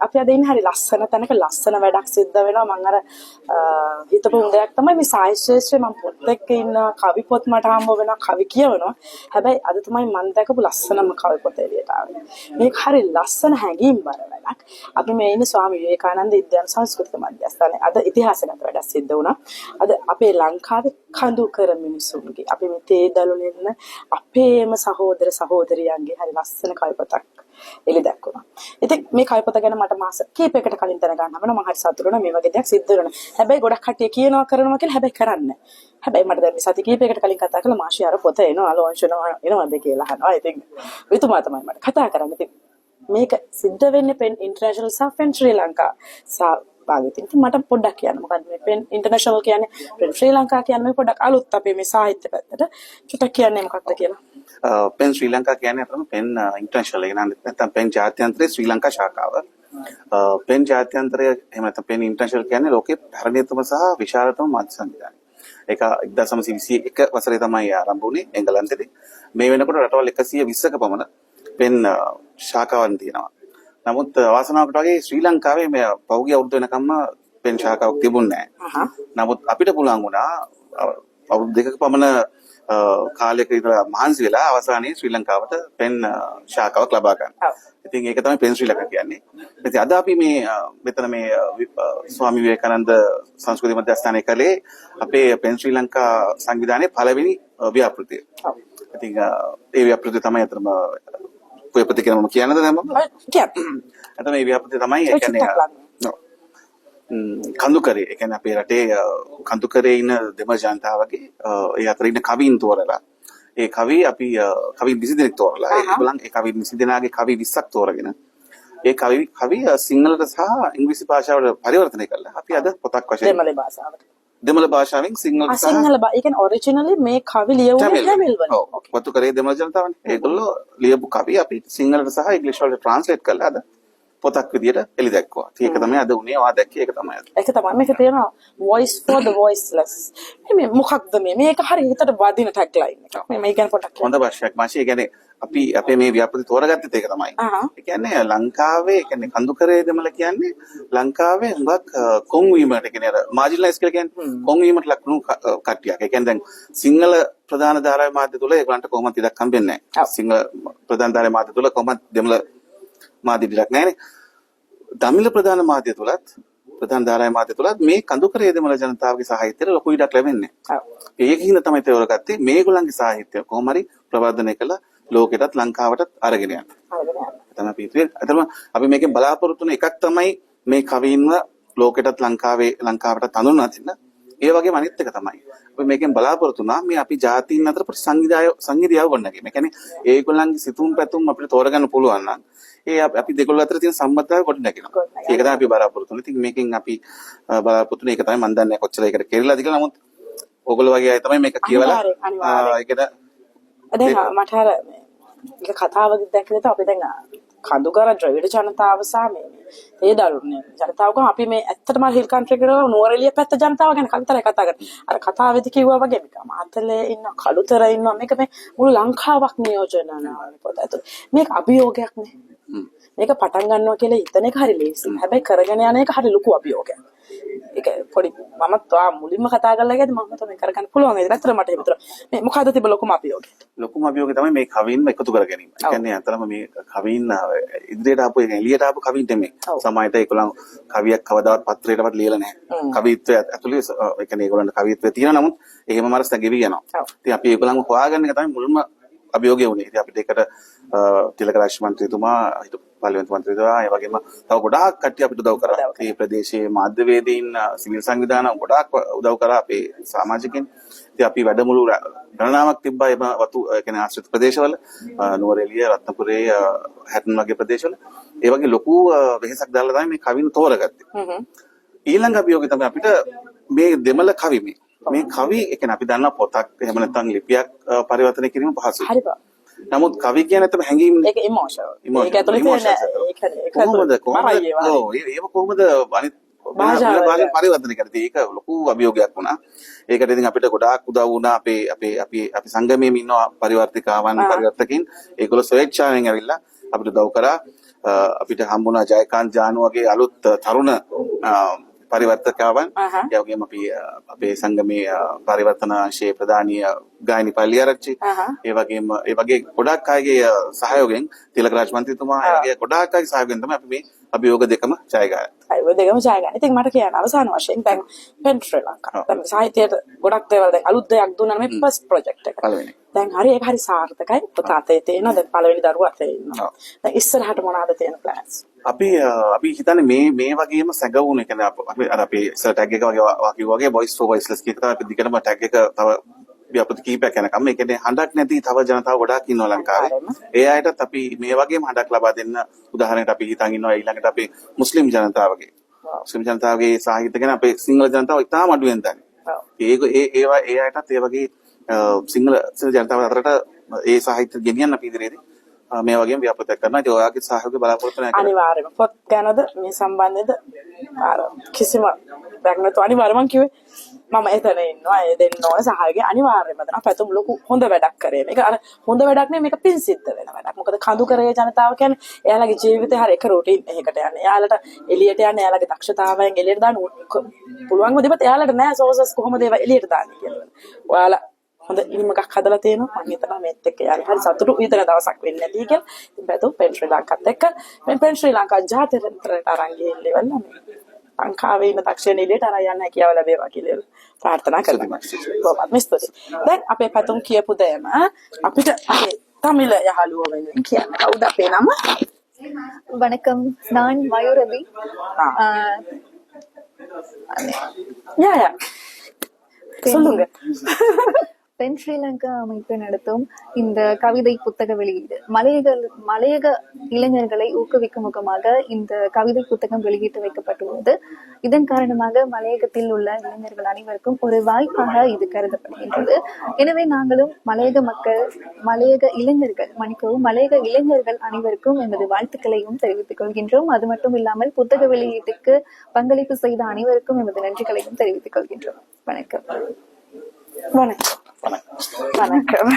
අපි අද ඉන්නේ හරි ලස්සන තැනක ලස්සන වැඩක් සිද්ධ වෙනවා. මම අර හිතපු දෙයක් තමයි මේ සාහිත්‍ය ශාස්ත්‍රයේ මම පොත් එක්ක ඉන්න කවි පොත් මට හම්බ වෙනවා කවි කියවනවා. හැබැයි අද තමයි මම දැකපු ලස්සනම කවි පොත එළියට ආවේ. මේක හරි ලස්සන හැඟීම් බර වැඩක්. අපි මේ ඉන්නේ ස්වාමි විවේකානන්ද විද්‍යාන සංස්කෘතික මධ්‍යස්ථානයේ. අද ඉතිහාසගත වැඩක් සිද්ධ වුණා. අද අපේ ලංකාවේ කඳු කර මිනිසුන්ගේ අපි මේ තේ දළුලෙන්න අපේම සහෝදර සහෝදරියන්ගේ හරි ලස්සන කවි පොතක් එළි දැක්වුණා. ඉතින් මේ කවි පොත ගැන මට මාස කීපයකට කලින් දැනගන්න හම්බුණා. මම හරි සතුටු වුණා මේ වගේ දෙයක් සිද්ධ වෙනවා. හැබැයි ගොඩක් කට්ටිය කියනවා කරනවා කියලා හැබැයි කරන්නේ නැහැ. හැබැයි මට දැන් මේ සති කීපයකට කලින් කතා කළා මාෂි අර පොත එනවා ලොන්ච් වෙනවා එනවද කියලා අහනවා. ඉතින් විතුමා තමයි මට කතා කරන්නේ. ඉතින් මේක සිද්ධ වෙන්නේ පෙන් ඉන්ටර්නැෂනල් සහ පෙන් ශ්‍රී ලංකා සහභාගීත්වයෙන්. ඉතින් මට පොඩ්ඩක් කියන්න මොකද්ද මේ පෙන් ඉන්ටර්නැෂනල් කියන්නේ පෙන් ශ්‍රී ලංකා කියන්නේ මේ පොඩ්ඩක් අලුත් අපේ මේ සාහිත්‍ය පැත්තට චුට්ටක් කියන්නේ මොකක්ද කියලා. පෙන් ශ්‍රී ලංකා කියන්නේ අපේ පෙන් ඉන්ටර්නැෂනල් එක නැත්නම් පෙන් ජාත්‍යන්තරයේ ශ්‍රී ලංකා ශාඛාව. පෙන් ජාත්‍යන්තරය එහෙම නැත්නම් පෙන් ඉන්ටර්නැෂනල් කියන්නේ ලෝකේ පැරණිතම සහ විශාලතම මාධ්‍ය සංවිධානය. ඒක 1921 වසරේ තමයි ආරම්භ වුණේ එංගලන්තයේ. මේ වෙනකොට රටවල් 120ක පමණ පෙන් ශාඛාවන් තියෙනවා. නමුත් අවාසනාවකට වගේ ශ්‍රී ලංකාවේ මේ පෞද්ගලික අවුරුදු වෙනකම්ම පෙන් ශාඛාවක් තිබුණේ නැහැ. නමුත් අපිට පුළුවන් වුණා අවුරුදු දෙකක පමණ කාලයක ඉඳලා මහන්සි වෙලා අවසානයේ ශ්‍රී ලංකාවට පෙන් ශාඛාවක් ලබා ගන්න. ඉතින් ඒක තමයි පෙන් ශ්‍රී ලංකා කියන්නේ. ඉතින් අද අපි මේ මෙතන මේ ස්වාමි විවේකානන්ද සංස්කෘතික මධ්‍යස්ථානයේ කලේ අපේ පෙන් ශ්‍රී ලංකා සංවිධානයේ පළවෙනි ව්‍යාපෘතිය. ඉතින් ඒ ව්‍යාපෘතිය තමයි අතරම පුවපති කියන මම කියන්නද දැන් මම? කියන්න. අතන මේ ව්‍යාපෘතිය තමයි ඒ කියන්නේ කඳුකරේ ඒ කියන්නේ අපේ රටේ කඳුකරේ ඉන්න දෙමළ ජනතාවගේ ඒ අතර ඉන්න කවීන් තෝරලා ඒ කවි අපි කවි 20 දෙනෙක් තෝරලා ඒගොල්ලන් ඒ කවි 20 දෙනාගේ කවි 20ක් තෝරගෙන ඒ කවි සිංහලට සහ ඉංග්‍රීසි භාෂාවට පරිවර්තනය කළා. අපි අද පොතක් වශයෙන් දෙමළ භාෂාවෙන් සිංහලට සහ ඒ කියන්නේ ඔරිජිනලි මේ කවි ලියුනේ තමිල් වලින්. වතුකරේ දෙමළ ජනතාවනේ. ඒගොල්ලෝ ලියපු කවි අපි සිංහලට සහ ඉංග්‍රීසි වලට ට්‍රාන්ස්ලේට් කරලා අද පොතක් විදියට එළි දැක්වුවා. ඒක තමයි අද උනේ. ඔයා දැක්කේ ඒක තමයි අද. ඒක තමයි මේක තියෙනවා voice for the voiceless. මේ මොකක්ද මේ? මේක හරි හිතට වදින ටැග්ලයින් එකක්. මේ ගැන පොඩ්ඩක් හොඳ ප්‍රශ්නයක් මාෂි. ඒ කියන්නේ අපි අපේ මේ ව්‍යාපෘති තෝරගත්තේ ඒක තමයි. ඒ කියන්නේ ලංකාවේ ඒ කියන්නේ කඳුකරේ දෙමළ කියන්නේ ලංකාවේ හුඟක් කොන් වීමට කියන්නේ අර මාජිනලයිස් කියලා කියන්නේ කොන් වීමට ලක්ුණු කට්ටියක්. ඒ කියන්නේ දැන් සිංහල ප්‍රධාන ධාරාවේ මාධ්‍ය තුල ඒගොල්ලන්ට කොහොමද ඉඩක් හම්බෙන්නේ නැහැ. සිංහල ප්‍රධාන ධාරාවේ මාධ්‍ය තුල කොහොමද දෙමළ මාධ්‍ය ඉඩක් නැහැනේ. තමිල ප්‍රධාන මාධ්‍ය තුලත් ප්‍රධාන ධාරාවේ මාධ්‍ය තුලත් මේ කඳුකරේ දෙමළ ජනතාවගේ සාහිත්‍යයට ලොකු ඉඩක් ලැබෙන්නේ නැහැ. ඒකින් තමයි තෝරගත්තේ මේගොල්ලන්ගේ සාහිත්‍ය කොහොම හරි ප්‍රවර්ධනය කළ ලෝකෙටත් ලංකාවටත් අරගෙන යන්න. තමයි පිටුවේ. අතම අපි මේකෙන් බලාපොරොත්තු වෙන එකක් තමයි මේ කවීන්ව ලෝකෙටත් ලංකාවටත් හඳුන්වා දෙන්න. ඒ වගේම අනිත් එක තමයි අපි මේකෙන් බලාපොරොත්තු වුණා මේ අපි ජාතීන් අතර සංගීතය ගොඩනගන්නේ. ඒ කියන්නේ ඒගොල්ලන්ගේ සිතුම් පැතුම් අපිට තෝරගන්න පුළුවන් නම් ඒ අපි දෙකොල්ල අතර තියෙන සම්බන්ධතාවය ගොඩනගනවා. ඒක තමයි අපි බලාපොරොත්තු වෙන්නේ. ඉතින් මේකෙන් අපි බලාපොරොත්තු වෙන එක තමයි මම දන්නේ කොච්චර ඒකට කෙරෙලාද කියලා. නමුත් ඕගොල්ලෝ වගේ අය තමයි මේක කියවලා ඒකට දැන් මට අර මේක කතාවක දැක්කද අපි දැන් කඳුකර ද්‍රවිඩ ජනතාව සහ මේ ඒ දරුණේ ජනතාවක අපි මේ ඇත්තටම හිල් කන්ට්‍රි කරලා නුවරඑළිය පැත්ත ජනතාව ගැන කවිතරයි කතා කරන්නේ. අර කතාවේදී කිව්වා වගේ මේක මාතලේ ඉන්න කළුතර ඉන්නවා මේක මේ මුළු ලංකාවක් නියෝජනනවා පොත ඇතුළේ. මේක අභියෝගයක් නේ. මේක පටන් ගන්නවා කියලා හිතන එක හරි ලේසි. හැබැයි කරගෙන යන එක හරි ලොකු අභියෝගයක්. ඒක පොඩි මම තා මුලින්ම කතා කරලා ගියද මම තමයි කරගන්න පුළුවන්. ඒක ඇත්තට මට හිතුණා. මේ මොකද්ද තිබ්බ ලොකුම අභියෝගය? ලොකුම අභියෝගය තමයි මේ කවීන්ව එකතු කර ගැනීම. ඒ කියන්නේ අතරම මේ කවීන් ඉදිරියට ආපු එක එළියට ආපු කවීන් දෙමේ. සමහරවිට ඒගොල්ලන් කවියක් කවදාවත් පත්‍රයටවත් ලියලා නැහැ. කවිත්වය ඇතුළේ ඒ කියන්නේ ඒගොල්ලන්ට කවිත්වය තියෙනවා නමුත් එහෙම මරස් නැගෙවි යනවා. ඉතින් අපි ඒගොල්ලන්ව හොයාගන්න එක තමයි මුලින්ම අභියෝගය වුණේ. ඉතින් අපිට ඒකට තිලක රාජ්‍ය මන්ත්‍රීතුමා හිටපු පාර්ලිමේන්තු මන්ත්‍රීතුමා ඒ වගේම තව ගොඩාක් කට්ටිය අපිට උදව් කරා. මේ ප්‍රදේශයේ මාධ්‍යවේදීන් සිවිල් සංවිධාන ගොඩාක් උදව් කරා අපේ සමාජිකයන්. ඉතින් අපි වැඩමුළු ගණනාවක් තිබ්බා එම වතු ඒ කියන්නේ ආශ්‍රිත ප්‍රදේශවල නුවරඑළිය රත්නපුරේ හැටන් වගේ ප්‍රදේශවල. ඒ වගේ ලොකු වෙහෙසක් දාලා තමයි මේ කවින තෝරගත්තේ. ඊළඟ අභියෝගය තමයි අපිට මේ දෙමළ කවි මේ කවි ඒ කියන්නේ අපි දන්නා පොතක් එහෙම නැත්නම් ලිපියක් පරිවර්තනය කිරීම පහසුයි. හරි බා. නමුත් කවි කියන්නේ නැත්නම් හැඟීම් ඒක ඉමෝෂනල්. ඒක ඇතුලේ තියෙන ඒක කොහොමද අනිත් භාෂාවෙන් පරිවර්තනය කරන්නේ? ඒක ලොකු අභියෝගයක් වුණා. ඒකට ඉතින් අපිට ගොඩාක් උදව් වුණා අපි සංගමයේ ඉන්න පරිවර්තකයන් ඒගොල්ලෝ ස්වේච්ඡාවෙන් ඇවිල්ලා අපිට උදව් කරා. අපිට හම්බුණා ජයකාන්ත් ජානු වගේ අලුත් තරුණ පරිවර්තකයන්. ඒ වගේම අපි අපේ සංගමේ පරිවර්තන අංශයේ ප්‍රධානී ගායනි පල්ලිආරච්චි. ඒ වගේ ගොඩාක් අයගේ සහයෝගයෙන් තිලක රාජ් මන්ත්‍රීතුමා ඒ වගේ ගොඩාක් අයගේ සහයෝගයෙන් තමයි අපි මේ අභියෝග දෙකම ජය ගත්තා. ඔය දෙකම ජය ගන්න. ඉතින් මට කියන්න අවසාන වශයෙන් දැන් පෙන් ශ්‍රී ලංකා. දැන් සාහිත්‍යයට ගොඩක් දේවල් දැන් අලුත් දෙයක් දුන්නා මේ ෆස්ට් ප්‍රොජෙක්ට් එක. පළවෙනි. දැන් හරි ඒක හරි සාර්ථකයි. පුතා අතේ තියෙනවා. දැන් පළවෙනි දරුවා අතේ ඉන්නවා. දැන් ඉස්සරහට මොනවද තියෙන ප්ලෑන්ස්? අපි හිතන්නේ මේ වගේම සැඟවුණ එක අපි අර අපේ ඉස්සර ටැග් එක වගේ voice for voiceless කියන එක අපි දිගටම ටැග් එක තව ව්‍යාපෘති කීපයක් යනකම් ඒ කියන්නේ හඬක් නැති තව ජනතාව ගොඩාක් ඉන්නවා ලංකාවේ. ඒ අයටත් අපි මේ වගේම හඬක් ලබා දෙන්න උදාහරණයක් අපි හිතන් ඉන්නවා ඊළඟට අපේ මුස්ලිම් ජනතාවගේ සාහිත්‍ය ගැන අපේ සිංහල ජනතාව ඉතාම අඩුවෙන් දන්නේ. ඒ අයටත් ඒ වගේ සිංහල ජනතාව අතරට ඒ සාහිත්‍ය ගෙනියන්න අපි ඉදිරියේදී මේ වගේම ව්‍යාපෘතියක් කරනවා. ඉතින් ඔයාගේ සහයෝගය බලාපොරොත්තු වෙනවා. අනිවාර්යයෙන්ම පොත් ගැනද මේ සම්බන්ධෙද අර කිසිම දෙයක් නැතු අනිවාර්යයෙන්ම කිව්වේ මම එතන ඉන්නවා. ඒ දෙන්න ඕන සහයෝගය අනිවාර්යයෙන්ම දෙනවා. පැතුම් ලොකු හොඳ වැඩක් කරේ. මේක අර හොඳ වැඩක් නෙමෙයි මේක පින් සිද්ධ වෙන වැඩක්. මොකද කඳු කරේ ජනතාව කියන්නේ එයාලගේ ජීවිතේ හරි එක රූටින් එකකට යන්නේ. එයාලට එළියට යන්නේ එයාලගේ දක්ෂතාවයෙන් එළියට දාන්න පුළුවන්ම දෙපත් එයාලට නෑ සෝසස් කොහොමද ඒවා එළියට දාන්නේ කියලා. ඔයාලා හොඳ ඉනිමකක් හදලා තියෙනවා. මම හිතනවා මේත් එක්ක යාළුවා හරි සතුටු විතර දවසක් වෙන්නේ නැති කියලා. ඉතින් බැලුව පෙන් ශ්‍රී ලංකාවත් එක්ක මේ පෙන් ශ්‍රී ලංකා ජාතිරන්තරට අරන් ගිහින් ඉවරලා මේ ලංකාවේ ඉන්න දක්ෂයන් එළියට අරන් යන්න හැකියාව ලැබේවා කියලා ප්‍රාර්ථනා කරනවා. බොහොමත් ස්තුතියි. දැන් අපේ පැතුම් කියපු දෙයම අපිට අපේ தமிழ යහළුවෝ වෙනුවෙන් කියන්න. කවුද අපේ නම? வணக்கம், நான் மயூரபி. யா சொல்லுங்க. பென் ஸ்ரீலங்கா அமைப்பு நடத்தும் இந்த கவிதை புத்தக வெளியீடு மலையக இளைஞர்களை ஊக்குவிக்கும் முகமாக இந்த கவிதை புத்தகம் வெளியிட்டு வைக்கப்பட்டுள்ளது. இதன் காரணமாக மலையகத்தில் உள்ள இளைஞர்கள் அனைவருக்கும் ஒரு வாய்ப்பாக இது கருதப்படுகின்றது. எனவே நாங்களும் மலையக இளைஞர்கள் அனைவருக்கும் எமது வாழ்த்துக்களையும் தெரிவித்துக் கொள்கின்றோம். அது மட்டும் இல்லாமல் புத்தக வெளியீட்டுக்கு பங்களிப்பு செய்த அனைவருக்கும் எமது நன்றிகளையும் தெரிவித்துக் கொள்கின்றோம். வணக்கம். வணக்கம். வணக்கம்.